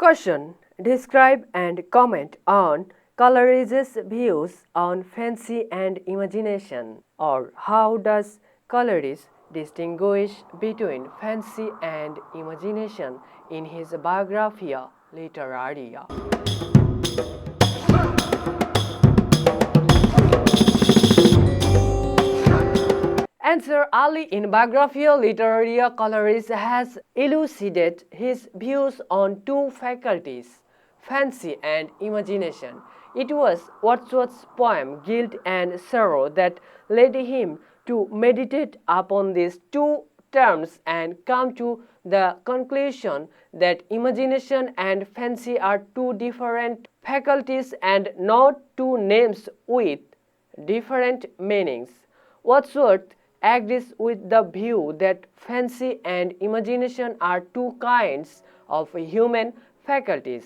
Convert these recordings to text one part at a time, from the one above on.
Question. Describe and comment on Coleridge's views on fancy and imagination, or how does Coleridge distinguish between fancy and imagination in his Biographia Literaria? Answer. Early in Biographia Literaria, Coleridge has elucidated his views on two faculties, fancy and imagination. It was Wordsworth's poem Guilt and Sorrow that led him to meditate upon these two terms and come to the conclusion that imagination and fancy are two different faculties and not two names with different meanings. Wordsworth agrees with the view that fancy and imagination are two kinds of human faculties.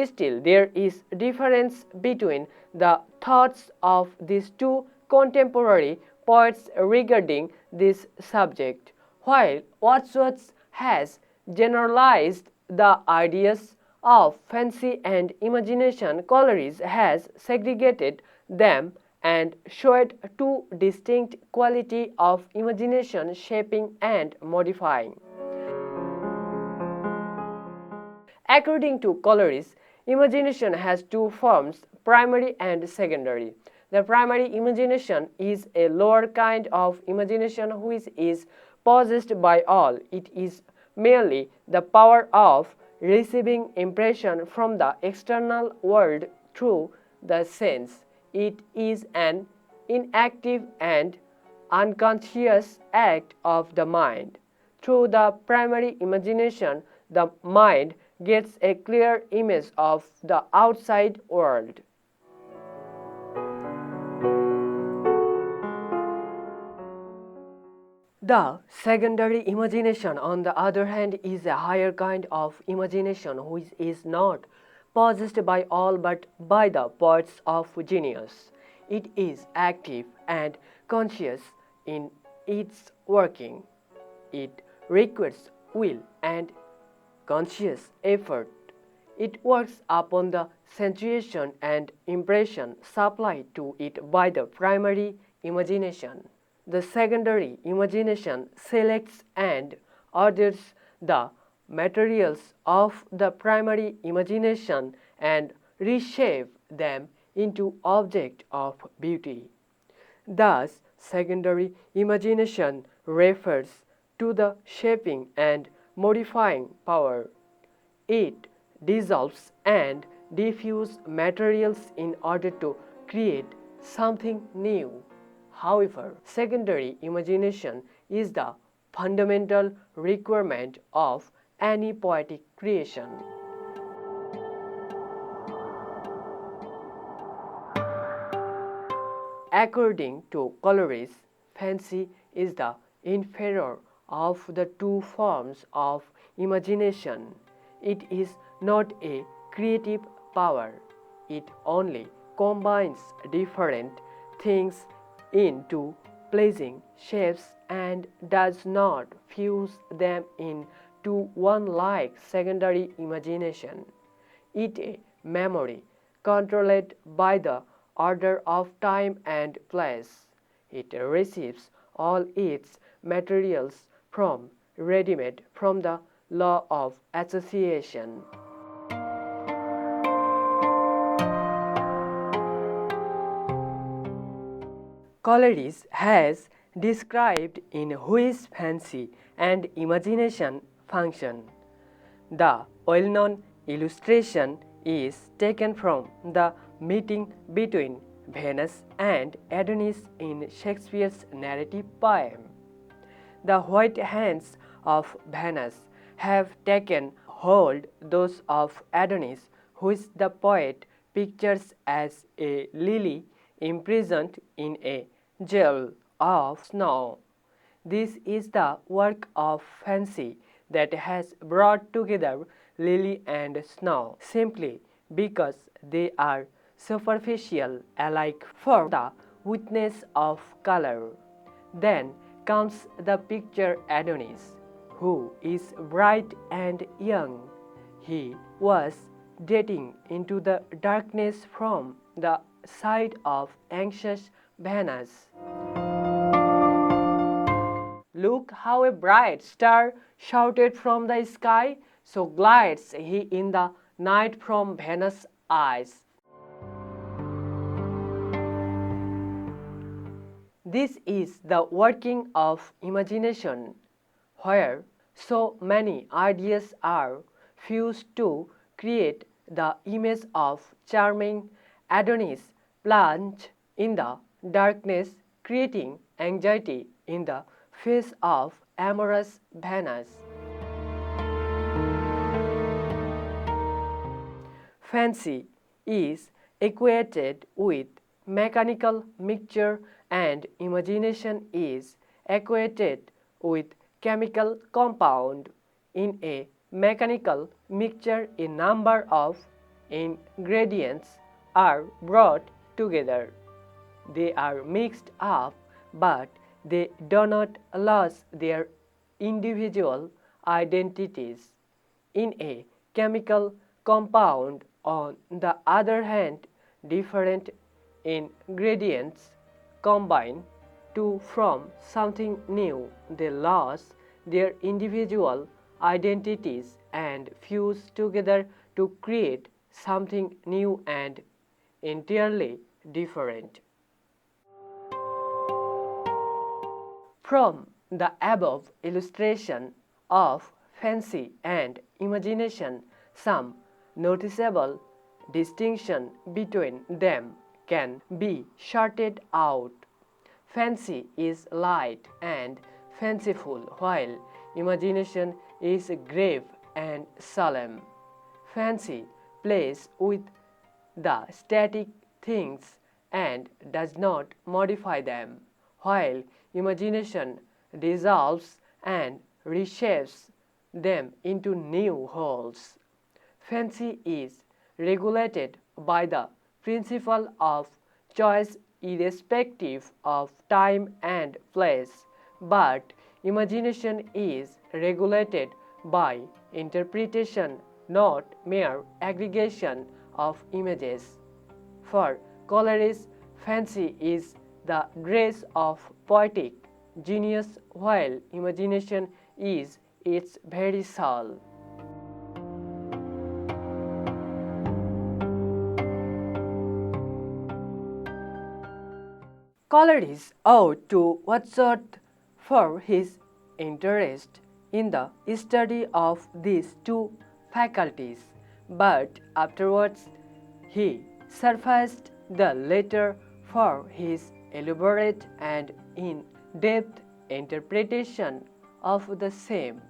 Still, there is difference between the thoughts of these two contemporary poets regarding this subject. While Wordsworth has generalized the ideas of fancy and imagination, Coleridge has segregated them and showed two distinct qualities of imagination shaping and modifying. According to Coleridge, imagination has two forms, primary and secondary. The primary imagination is a lower kind of imagination which is possessed by all. It is merely the power of receiving impression from the external world through the sense. It is an inactive and unconscious act of the mind. Through the primary imagination, the mind gets a clear image of the outside world. The secondary imagination, on the other hand, is a higher kind of imagination which is not possessed by all but by the poets of genius. It is active and conscious in its working. It requires will and conscious effort. It works upon the sensation and impression supplied to it by the primary imagination. The secondary imagination selects and orders the materials of the primary imagination and reshape them into objects of beauty. Thus, secondary imagination refers to the shaping and modifying power. It dissolves and diffuses materials in order to create something new. However, secondary imagination is the fundamental requirement of any poetic creation. According to Coleridge, fancy is the inferior of the two forms of imagination. It is not a creative power. It only combines different things into pleasing shapes and does not fuse them into one like secondary imagination. It is a memory controlled by the order of time and place. It receives all its materials from ready-made from the law of association. Coleridge has described in which fancy and imagination function. The well-known illustration is taken from the meeting between Venus and Adonis in Shakespeare's narrative poem. The white hands of Venus have taken hold those of Adonis, which the poet pictures as a lily imprisoned in a jail of snow. This is the work of fancy that has brought together lily and snow simply because they are superficial alike for the witness of color. Then comes the picture Adonis, who is bright and young. He was dating into the darkness from the side of anxious Venus. Look how a bright star shouted from the sky, so glides he in the night from Venus' eyes. This is the working of imagination, where so many ideas are fused to create the image of charming Adonis plunged in the darkness, creating anxiety in the face of amorous Venus. Fancy is equated with mechanical mixture and imagination is equated with chemical compound. In a mechanical mixture, a number of ingredients are brought together. They are mixed up, but they do not lose their individual identities. In a chemical compound, on the other hand, different ingredients combine to form something new. They lose their individual identities and fuse together to create something new and entirely different. From the above illustration of fancy and imagination, some noticeable distinction between them can be sorted out. Fancy is light and fanciful, while imagination is grave and solemn. Fancy plays with the static things and does not modify them, while imagination dissolves and reshapes them into new wholes. Fancy is regulated by the principle of choice irrespective of time and place, but imagination is regulated by interpretation, not mere aggregation of images. For Coleridge, fancy is the dress of poetic genius, while imagination is its very soul. Coleridge owed to Wordsworth for his interest in the study of these two faculties, but afterwards he surpassed the latter for his elaborate and in-depth interpretation of the same.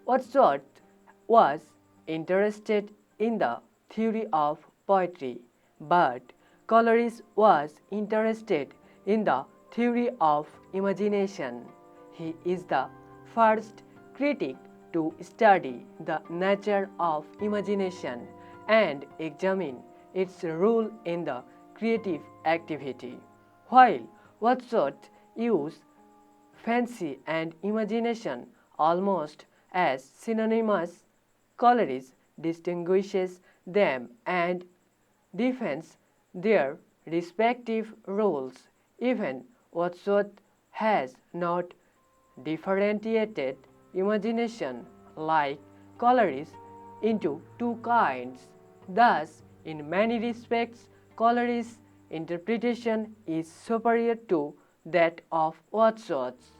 Wordsworth was interested in the theory of poetry, but Coleridge was interested in the theory of imagination. He is the first critic to study the nature of imagination and examine its role in the creative activity. While Wordsworth used fancy and imagination almost as synonymous, Coleridge distinguishes them and defends their respective roles. Even Wordsworth has not differentiated imagination like Coleridge into two kinds. Thus, in many respects, Coleridge's interpretation is superior to that of Wordsworth's.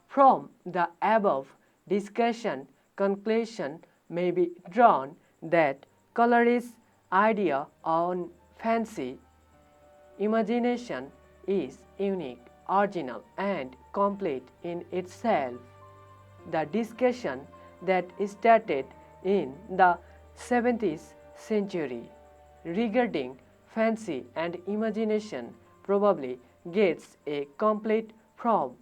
From the above discussion, conclusion may be drawn that Coleridge's idea on fancy imagination is unique, original, and complete in itself. The discussion that started in the 17th century regarding fancy and imagination probably gets a complete from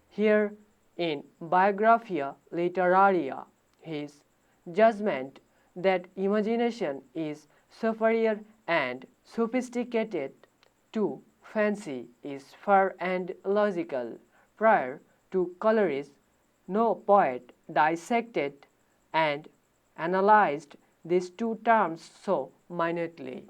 here in Biographia Literaria. His judgment that imagination is superior and sophisticated to fancy is fair and logical. Prior to Coleridge, no poet dissected and analyzed these two terms so minutely.